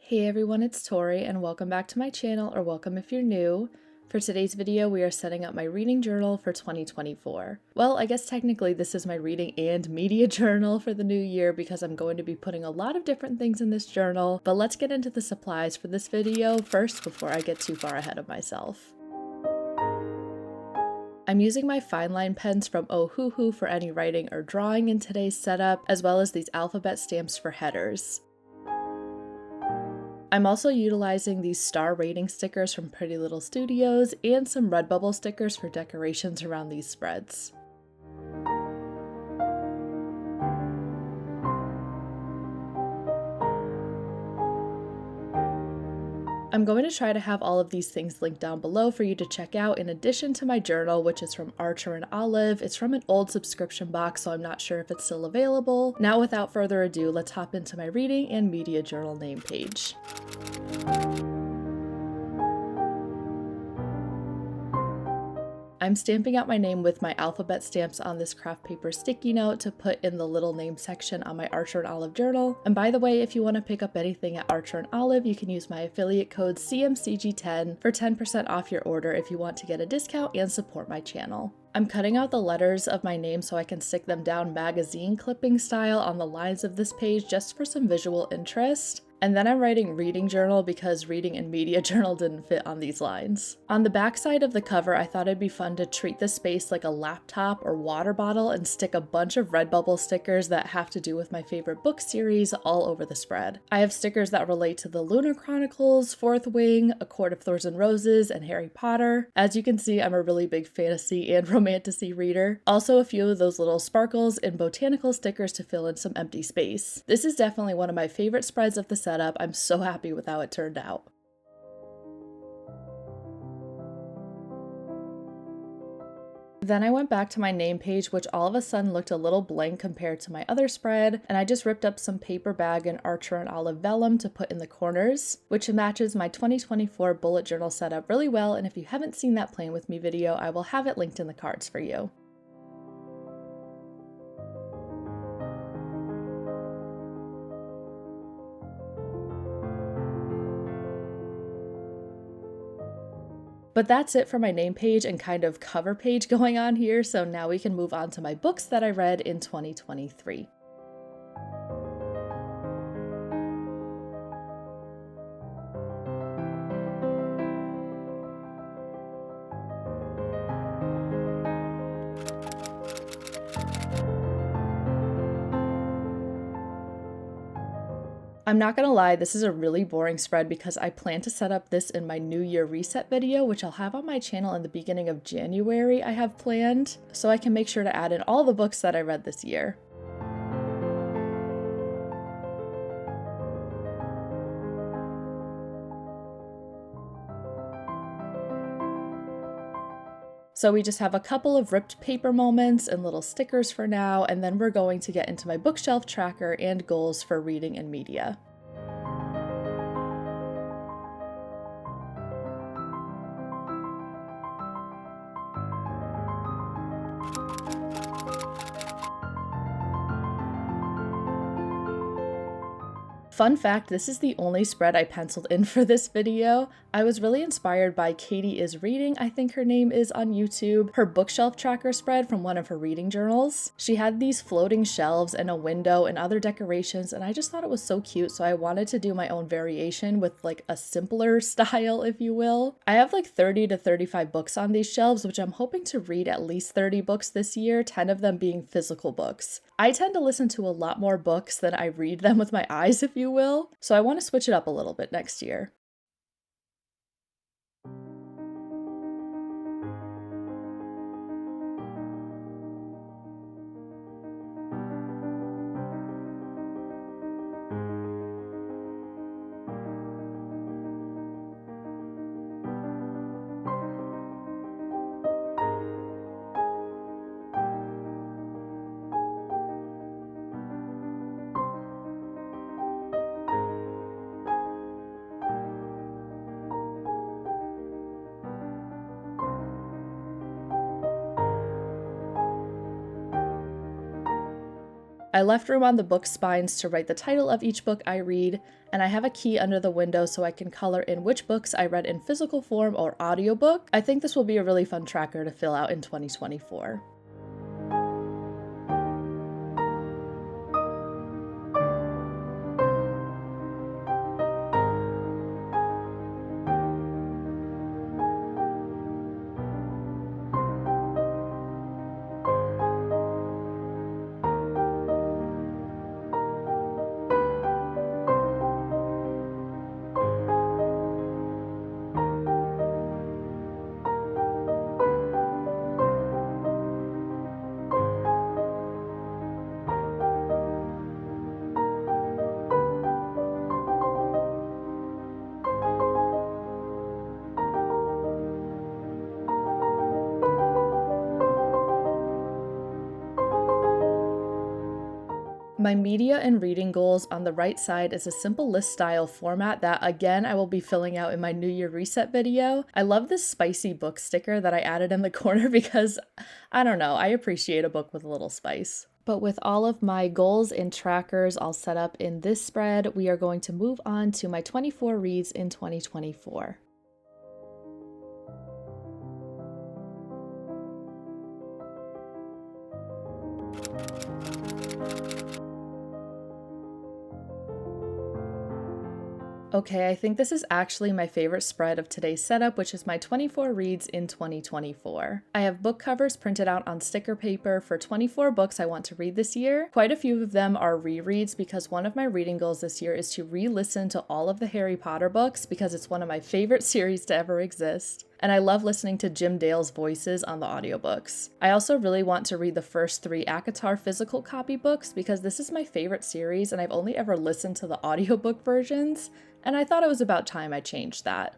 Hey everyone, it's Tori and welcome back to my channel, or welcome if you're new. For today's video, we are setting up my reading journal for 2024. Well, I guess technically this is my reading and media journal for the new year because I'm going to be putting a lot of different things in this journal, but let's get into the supplies for this video first before I get too far ahead of myself. I'm using my fine line pens from Ohuhu for any writing or drawing in today's setup, as well as these alphabet stamps for headers. I'm also utilizing these star rating stickers from Pretty Little Studios and some RedBubble stickers for decorations around these spreads. I'm going to try to have all of these things linked down below for you to check out, in addition to my journal, which is from Archer and Olive. It's from an old subscription box, so I'm not sure if it's still available. Now, without further ado, let's hop into my reading and media journal name page. I'm stamping out my name with my alphabet stamps on this craft paper sticky note to put in the little name section on my Archer and Olive journal. And by the way, if you want to pick up anything at Archer and Olive, you can use my affiliate code CMCG10 for 10% off your order if you want to get a discount and support my channel. I'm cutting out the letters of my name so I can stick them down magazine clipping style on the lines of this page just for some visual interest. And then I'm writing reading journal because reading and media journal didn't fit on these lines. On the back side of the cover, I thought it'd be fun to treat the space like a laptop or water bottle and stick a bunch of RedBubble stickers that have to do with my favorite book series all over the spread. I have stickers that relate to the Lunar Chronicles, Fourth Wing, A Court of Thorns and Roses, and Harry Potter. As you can see, I'm a really big fantasy and romantasy reader. Also a few of those little sparkles and botanical stickers to fill in some empty space. This is definitely one of my favorite spreads of the setup. I'm so happy with how it turned out. Then I went back to my name page, which all of a sudden looked a little blank compared to my other spread, and I just ripped up some paper bag and Archer and Olive vellum to put in the corners, which matches my 2024 bullet journal setup really well, and if you haven't seen that Playing With Me video, I will have it linked in the cards for you. But that's it for my name page and kind of cover page going on here, so now we can move on to my books that I read in 2023. I'm not gonna lie, this is a really boring spread because I plan to set up this in my New Year reset video, which I'll have on my channel in the beginning of January I have planned, so I can make sure to add in all the books that I read this year. So we just have a couple of ripped paper moments and little stickers for now, and then we're going to get into my bookshelf tracker and goals for reading and media. Fun fact, this is the only spread I penciled in for this video. I was really inspired by Katie Is Reading, I think her name is on YouTube, her bookshelf tracker spread from one of her reading journals. She had these floating shelves and a window and other decorations, and I just thought it was so cute, so I wanted to do my own variation with like a simpler style, if you will. I have like 30 to 35 books on these shelves, which I'm hoping to read at least 30 books this year, 10 of them being physical books. I tend to listen to a lot more books than I read them with my eyes, if you will, so I want to switch it up a little bit next year. I left room on the book spines to write the title of each book I read, and I have a key under the window so I can color in which books I read in physical form or audiobook. I think this will be a really fun tracker to fill out in 2024. My media and reading goals on the right side is a simple list style format that, again, I will be filling out in my New Year Reset video. I love this spicy book sticker that I added in the corner because, I don't know, I appreciate a book with a little spice. But with all of my goals and trackers all set up in this spread, we are going to move on to my 24 reads in 2024. Okay, I think this is actually my favorite spread of today's setup, which is my 24 reads in 2024. I have book covers printed out on sticker paper for 24 books I want to read this year. Quite a few of them are rereads because one of my reading goals this year is to re-listen to all of the Harry Potter books because it's one of my favorite series to ever exist. And I love listening to Jim Dale's voices on the audiobooks. I also really want to read the first 3 ACOTAR physical copy books because this is my favorite series and I've only ever listened to the audiobook versions, and I thought it was about time I changed that.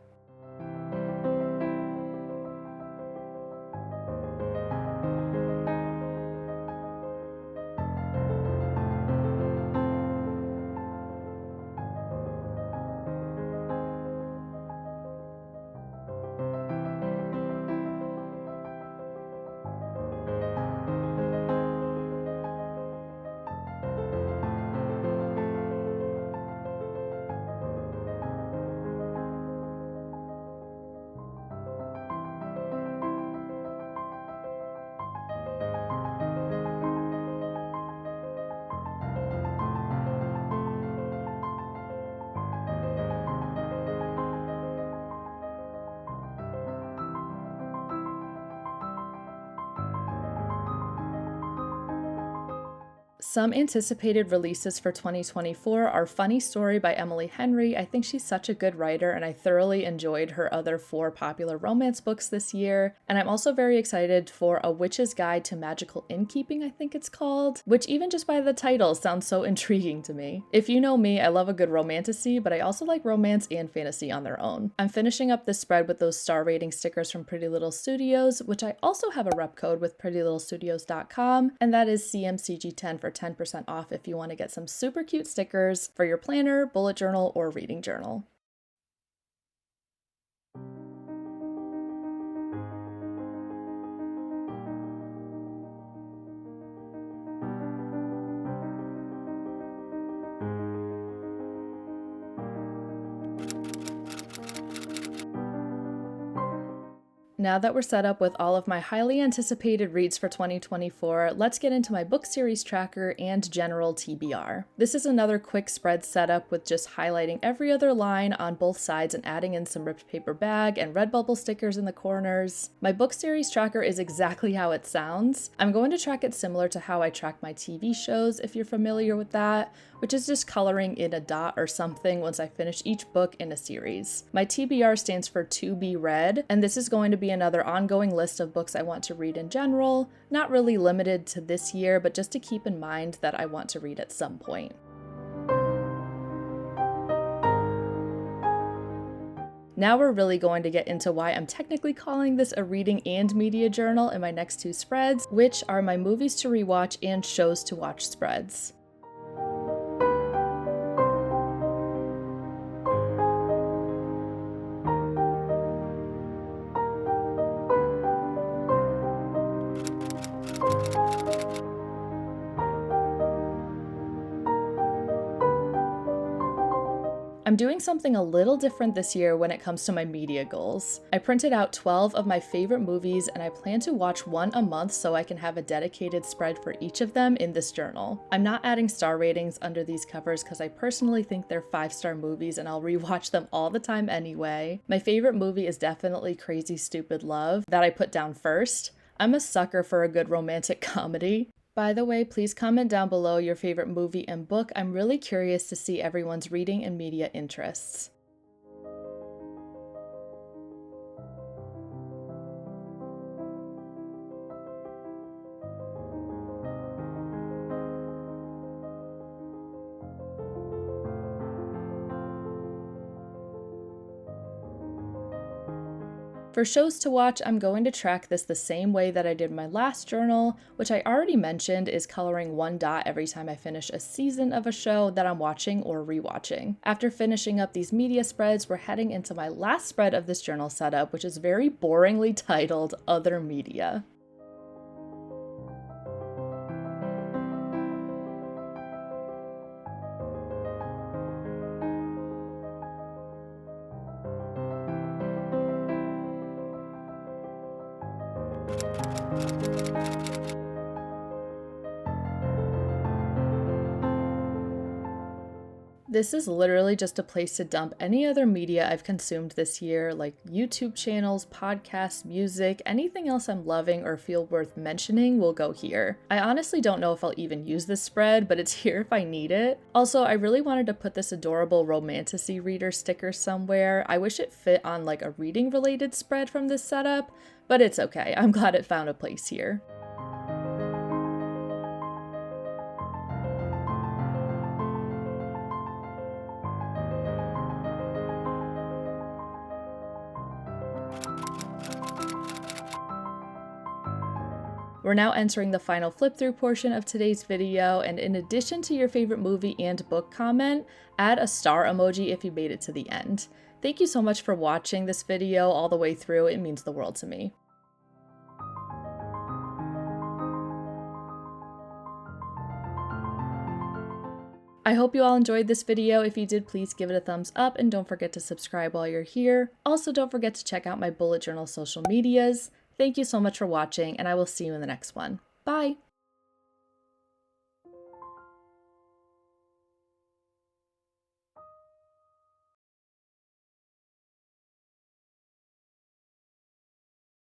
Some anticipated releases for 2024 are Funny Story by Emily Henry. I think she's such a good writer and I thoroughly enjoyed her other 4 popular romance books this year. And I'm also very excited for A Witch's Guide to Magical Innkeeping, I think it's called, which even just by the title sounds so intriguing to me. If you know me, I love a good romantasy, but I also like romance and fantasy on their own. I'm finishing up this spread with those star rating stickers from Pretty Little Studios, which I also have a rep code with prettylittle.studios.com, and that is CMCG10 for 10% off if you want to get some super cute stickers for your planner, bullet journal, or reading journal. Now that we're set up with all of my highly anticipated reads for 2024, let's get into my book series tracker and general TBR. This is another quick spread setup with just highlighting every other line on both sides and adding in some ripped paper bag and RedBubble stickers in the corners. My book series tracker is exactly how it sounds. I'm going to track it similar to how I track my TV shows, if you're familiar with that, which is just coloring in a dot or something once I finish each book in a series. My TBR stands for To Be Read, and this is going to be another ongoing list of books I want to read in general, not really limited to this year, but just to keep in mind that I want to read at some point. Now we're really going to get into why I'm technically calling this a reading and media journal in my next 2 spreads, which are my movies to rewatch and shows to watch spreads. I'm doing something a little different this year when it comes to my media goals. I printed out 12 of my favorite movies and I plan to watch one a month so I can have a dedicated spread for each of them in this journal. I'm not adding star ratings under these covers because I personally think they're 5-star movies and I'll rewatch them all the time anyway. My favorite movie is definitely Crazy Stupid Love that I put down first. I'm a sucker for a good romantic comedy. By the way, please comment down below your favorite movie and book. I'm really curious to see everyone's reading and media interests. For shows to watch, I'm going to track this the same way that I did my last journal, which I already mentioned is coloring one dot every time I finish a season of a show that I'm watching or rewatching. After finishing up these media spreads, we're heading into my last spread of this journal setup, which is very boringly titled Other Media. This is literally just a place to dump any other media I've consumed this year, like YouTube channels, podcasts, music, anything else I'm loving or feel worth mentioning will go here. I honestly don't know if I'll even use this spread, but it's here if I need it. Also, I really wanted to put this adorable romantasy reader sticker somewhere. I wish it fit on like a reading related spread from this setup, but it's okay. I'm glad it found a place here. We're now entering the final flip through portion of today's video, and in addition to your favorite movie and book comment, add a star emoji if you made it to the end. Thank you so much for watching this video all the way through, it means the world to me. I hope you all enjoyed this video. If you did, please give it a thumbs up and don't forget to subscribe while you're here. Also, don't forget to check out my bullet journal social medias. Thank you so much for watching, and I will see you in the next one. Bye!